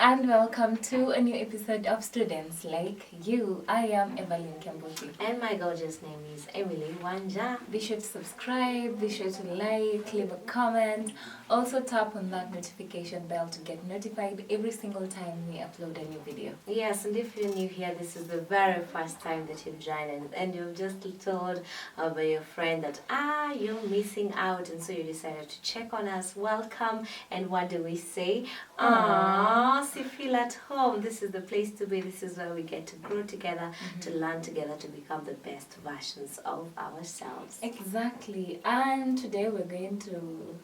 and welcome to a new episode of Students Like You. I am Evelyn Kembuti. And my gorgeous name is Emily Wanja. Be sure to subscribe, be sure to like, leave a comment. Also tap on that notification bell to get notified every single time we upload a new video. Yes, and if you're new here, this is the very first time that you've joined and you've just told by your friend that, you're missing out, and so you decided to check on us. Welcome. And what do we say? So feel at home. This is the place to be. This is where we get to grow together, to learn together, to become the best versions of ourselves. Exactly. And today we're going to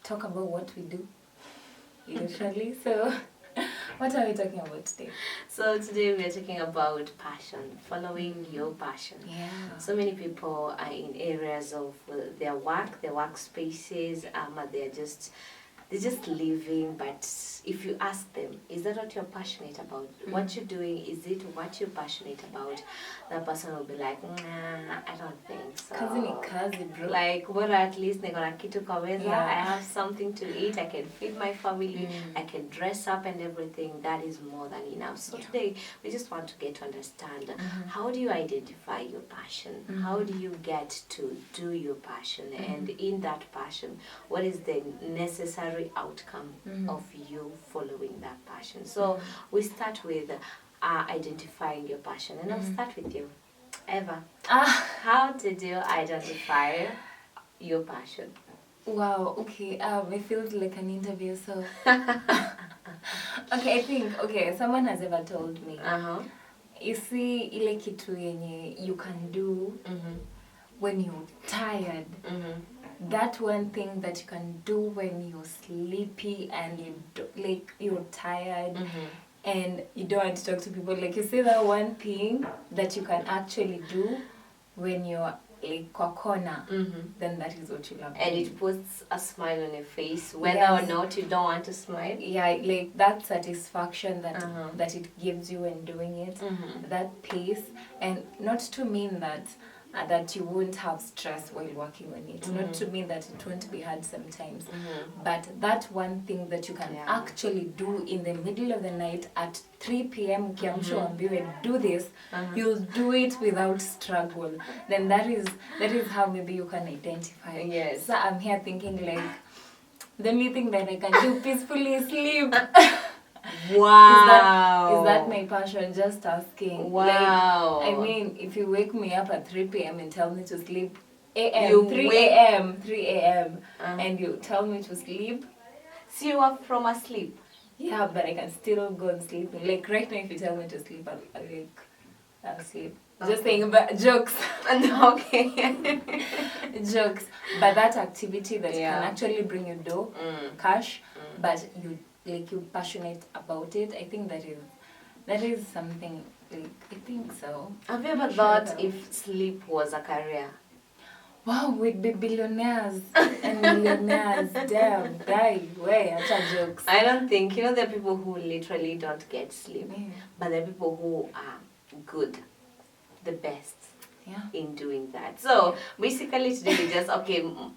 talk about what we do, literally. So what are we talking about today? So today we are talking about passion, following your passion. Yeah. So many people are in areas of their work, their workspaces, they're just living, but if you ask them, is that what you're passionate about? What you're doing, is it what you're passionate about? That person will be like, nah, I don't think so. Kazi, bro. Like, well, at least niko kitu kwa meza. Yeah. I have something to eat, I can feed my family, I can dress up and everything. That is more than enough. So today, we just want to get to understand, how do you identify your passion? How do you get to do your passion? And in that passion, what is the necessary outcome of you following that passion? So we start with identifying your passion, and I'll start with you, Eva. How did you identify your passion? Wow, okay, it feels like an interview, so okay, I think, someone has ever told me, you see ile kitu yenye you can do when you're tired, that one thing that you can do when you're sleepy and you're tired and you don't want to talk to people, like you say that one thing that you can actually do when you're like kwa corner, then that is what you love. And it puts a smile on your face, whether or not you don't want to smile. Yeah, like that satisfaction that it gives you when doing it, that peace, and not to mean that you won't have stress while working on it, not to mean that it won't be hard sometimes, but that one thing that you can actually do in the middle of the night at 3 p.m. ukiamsha uambiwe do this, you'll do it without struggle. Then that is how maybe you can identify. Yes. So I'm here thinking like, the only thing that I can do peacefully is sleep. Wow. Is that my passion? Just asking. Wow. Like, I mean, if you wake me up at 3 p.m. and tell me to sleep 3 a.m. And you tell me to sleep. So you are from asleep? Yeah, but I can still go and sleep. Like right now, if you tell me to sleep, I'll sleep. Just saying about jokes. Okay. Jokes. But that activity that can actually bring you dough, cash, but you're passionate about it. I think that is something, like, I think so. Have you ever thought if sleep was a career? Wow, we'd be billionaires and millionaires. Damn, guy, way, jokes. I don't think, there are people who literally don't get sleep, but there are people who are good, the best in doing that. So basically today we just,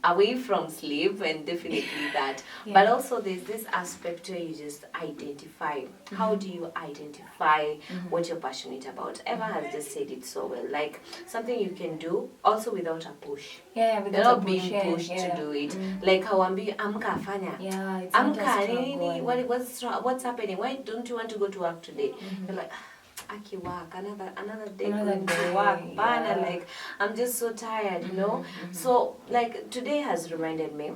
away from sleep and definitely that. But also there's this aspect where you just identify. How do you identify what you're passionate about? Eva has just said it so well. Like something you can do also without a push. Yeah, without you're not being pushed to do it. Like how amka fanya. Yeah, it's what's happening? Why don't you want to go to work today? You're like, Aki work, another day going to work, like I'm just so tired, So like today has reminded me,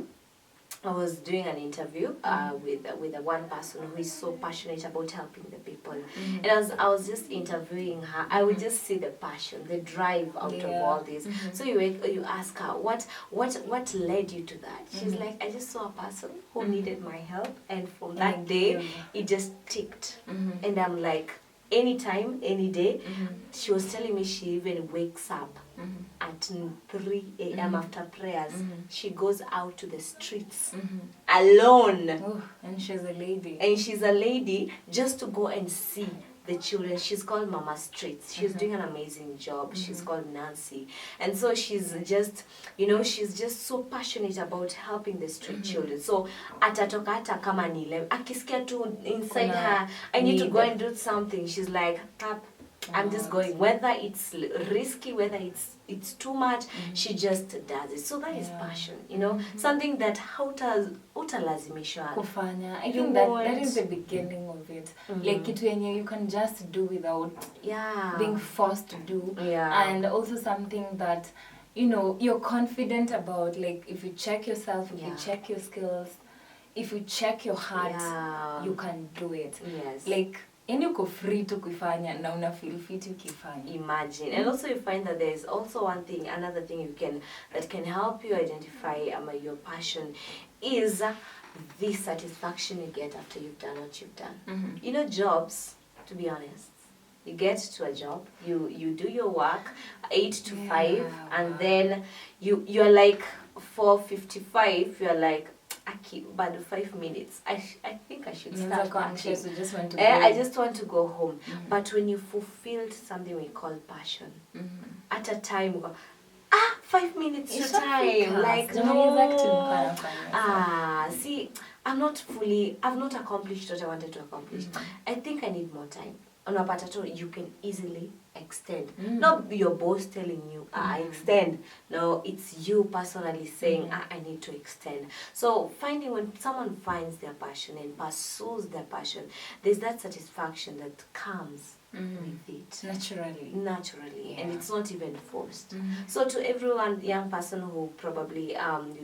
I was doing an interview with one person who is so passionate about helping the people, and I was just interviewing her. I would just see the passion, the drive out of all this. So you ask her what led you to that. She's like, I just saw a person who needed my help, and from that day it just ticked. And I'm like, anytime, any day, she was telling me she even wakes up at 3 a.m. after prayers. She goes out to the streets alone. Oh, and she's a lady. And she's a lady just to go and see the children. She's called Mama Streets. She's doing an amazing job. She's called Nancy. And so she's just, she's just so passionate about helping the street children. So atatoka hata kama ni 11, akisikia tu inside her, I need to go and do something. She's like, I'm just going. Whether it's risky, whether it's too much, she just does it. So that is passion, something that hautalazimishwa kufanya. I think that is the beginning of it. Like kitu yenye you can just do without being forced to do. And also something that you're confident about. Like if you check yourself, if you check your skills, if you check your heart, you can do it. Yes. Like and you go free to kufanya na una feel fit ukifanya. Imagine. And also you find that there's also another thing that can help you identify your passion is the satisfaction you get after you've done what you've done. Jobs, to be honest, you get to a job, you do your work 8 to 5, and then you're like 4:55, you're like, but 5 minutes. I think I should start working. I just want to go home. But when you fulfilled something we call passion, at a time you go, 5 minutes your time. Like no. See, I've not accomplished what I wanted to accomplish. I think I need more time. You can easily extend. Not your boss telling you, extend. No, it's you personally saying, I need to extend. So when someone finds their passion and pursues their passion, there's that satisfaction that comes with it. Naturally. And it's not even forced. So to everyone, young person who probably,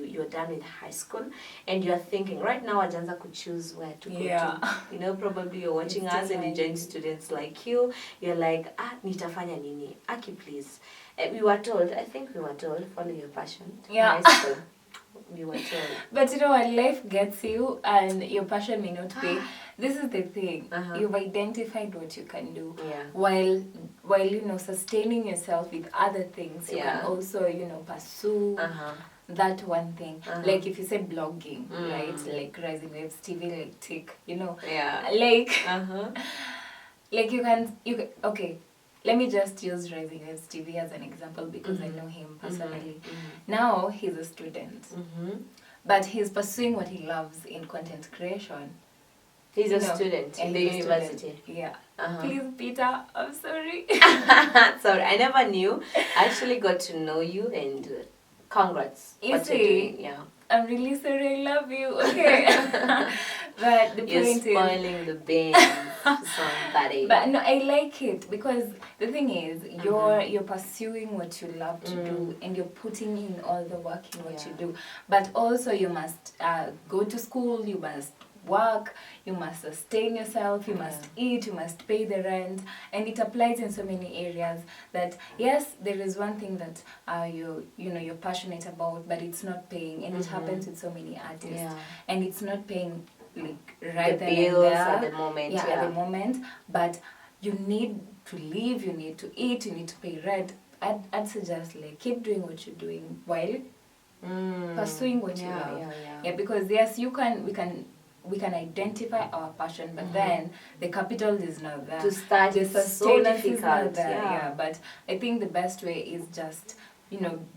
you're done with high school and you're thinking, right now, Ajanza could choose where to go to. Probably you're watching us and enjoying students like you. You're like, nitafanya nini? Aki, please. I think we were told, follow your passion. Yeah. High school. We were told. But when life gets you and your passion may not pay, this is the thing. You've identified what you can do. While sustaining yourself with other things, you can also, pursue that one thing. Like if you say blogging, right? Like Rising Waves TV, like Tick, like you can, okay. Let me just use Rising Waves TV as an example because I know him personally. Now he's a student, but he's pursuing what he loves in content creation. He's a student in the university. Please, Peter, I'm sorry. Sorry, I never knew. I actually got to know you, and congrats. You see, I'm really sorry, I love you. Okay. But the point You're spoiling the beans to somebody. But no, I like it because the thing is, you're pursuing what you love to do, and you're putting in all the work in what you do. But also, you must go to school. You must work, you must sustain yourself, you must eat, you must pay the rent, and it applies in so many areas that yes, there is one thing that you're passionate about, but it's not paying, and it happens with so many artists, and it's not paying like right the then bills and there at the moment, at the moment, but you need to live, you need to eat, you need to pay rent. I'd suggest like keep doing what you're doing while pursuing what you love. Because yes, we can identify our passion, but then the capital is not there. To start, the sustenance is not difficult. there. But I think the best way is just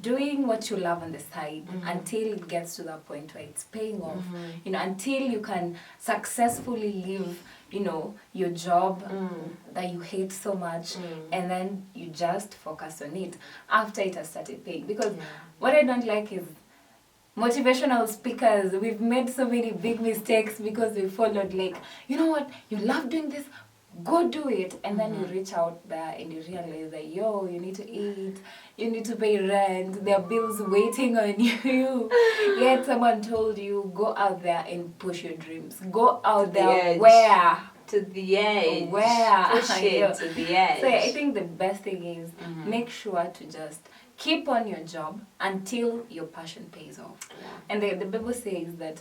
doing what you love on the side until it gets to that point where it's paying off. Until you can successfully live your job that you hate so much, and then you just focus on it after it has started paying. Because what I don't like is motivational speakers, we've made so many big mistakes because we followed like, you know what, you love doing this, go do it. And then you reach out there and you realize that, you need to eat, you need to pay rent, there are bills waiting on you. Yet someone told you, go out there and push your dreams. Go out there where? To the edge. Where? Push it to the edge. So I think the best thing is make sure to just keep on your job until your passion pays off. And the Bible says that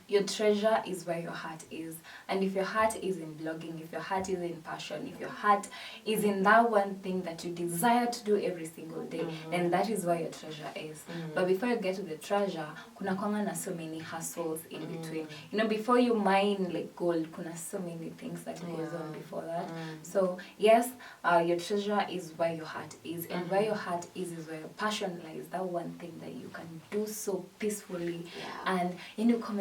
your treasure is where your heart is. And if your heart is in blogging, if your heart is in passion, if your heart is in that one thing that you desire to do every single day, then that is where your treasure is. But before you get to the treasure, kuna kwanga na so many hustles in between. You know, before you mine like gold, kuna so many things that goes on before that. So yes, your treasure is where your heart is, and where your heart is where your passion lies. That one thing that you can do so peacefully, and you come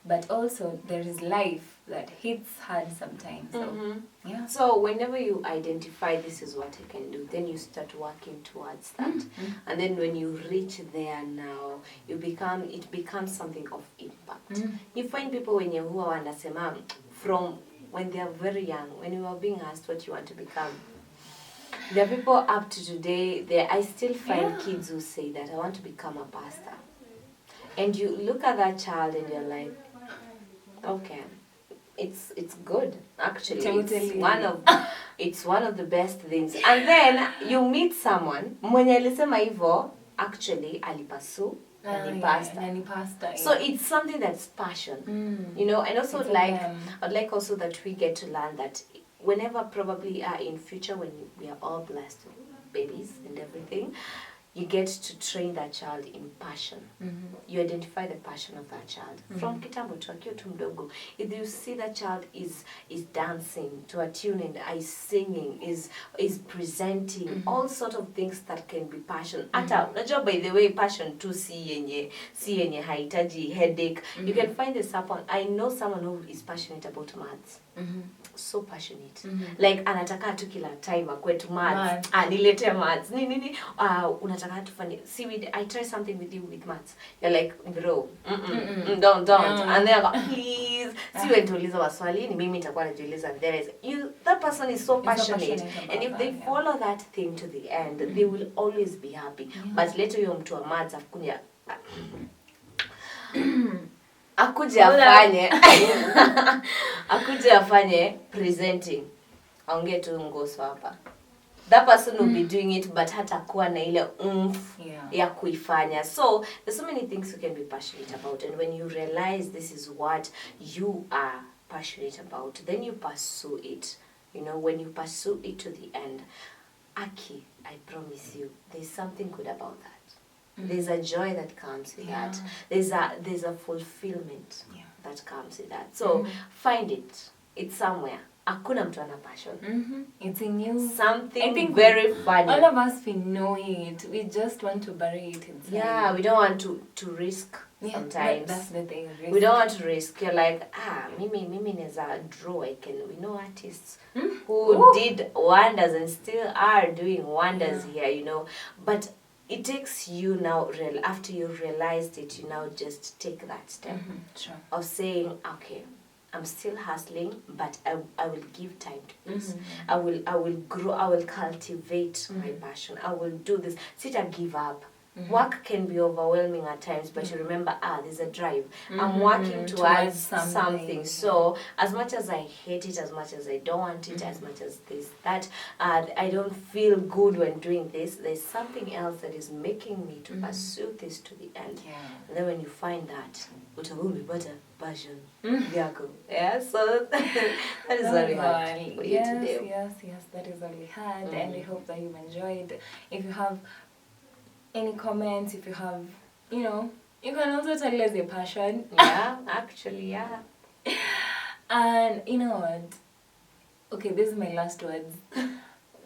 but also there is life that hits hard sometimes. So yeah. So whenever you identify this is what I can do, then you start working towards that. And then when you reach there now, it becomes something of impact. You find people when you huwa wanasema from when they are very young, when you are being asked what you want to become. There are people up to today, I still find kids who say that I want to become a pastor. And you look at that child and you're like, okay, it's good. Actually, it's one of the best things. And then you meet someone mwenye alisema hivyo, actually alipasu pastor. So it's something that's passion, you know. And also I'd like also that we get to learn that whenever probably in future when we are all blessed with babies and everything, you get to train that child in passion. You identify the passion of that child. From kitambo to akiwa tu mdogo. If you see that child is dancing to a tune and is singing, is presenting, all sort of things that can be passion. Ata, unajua by the way, passion tu si yenye haitaji headache. You can find this upon. I know someone who is passionate about maths. So passionate. Like anataka tu kila time kwetu maths. Nilete maths. Nini unataka tufanye. See, I try something with you with maths. You're like, bro, don't. And then I go, please. See, when tuuliza maswali ni mimi nitakuwa najiuliza. That person is so passionate. And if they follow that thing to the end, they will always be happy. But later you mtu wa maths afukunya akuje afanye presenting, aongee tu ngoso hapa. That person will be doing it, but hatakuwa na ile ya kuifanya. So there's so many things you can be passionate about, and when you realize this is what you are passionate about, then you pursue it. You know, when you pursue it to the end, Aki, I promise you, there's something good about that. There's a joy that comes with that. There's a fulfillment that comes with that. So find it. It's somewhere. Hakuna mtu ana passion. It's in you. Something I think very funny. All of us, we know it. We just want to bury it inside. Yeah, we don't want to risk sometimes. That's the thing. We don't want to risk. You're like, mimi neza draw. We know artists who did wonders and still are doing wonders here, you know. But it takes you now, after you realized it, you now just take that step of saying, okay, I'm still hustling, but I will give time to this. I will grow, I will cultivate my passion. I will do this. Sita give up. Work can be overwhelming at times, but you remember, there's a drive. I'm working towards something. So as much as I hate it, as much as I don't want it, as much as that, I don't feel good when doing this, there's something else that is making me to pursue this to the end. And then when you find that, passion, vehicle. Yeah, so that is what we had for you today. Yes, that is all we had, and we hope that you enjoyed. If you have any comments, if you have, you know, you can also tell us your passion. Yeah, actually, yeah. And you know what? Okay, this is my last words.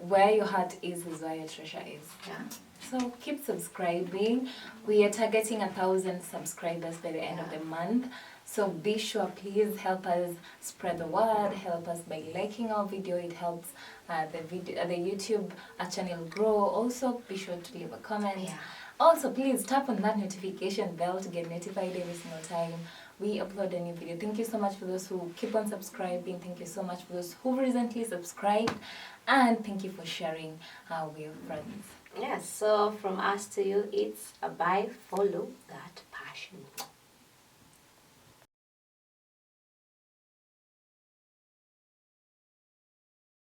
Where your heart is where your treasure is. Yeah. So keep subscribing. We are targeting 1,000 subscribers by the end of the month. So be sure, please help us spread the word. Help us by liking our video. It helps the YouTube channel grow. Also, be sure to leave a comment. Yeah. Also, please tap on that notification bell to get notified every single time we upload a new video. Thank you so much for those who keep on subscribing. Thank you so much for those who recently subscribed. And thank you for sharing with your friends. Yes, so from us to you, it's a bye, follow that.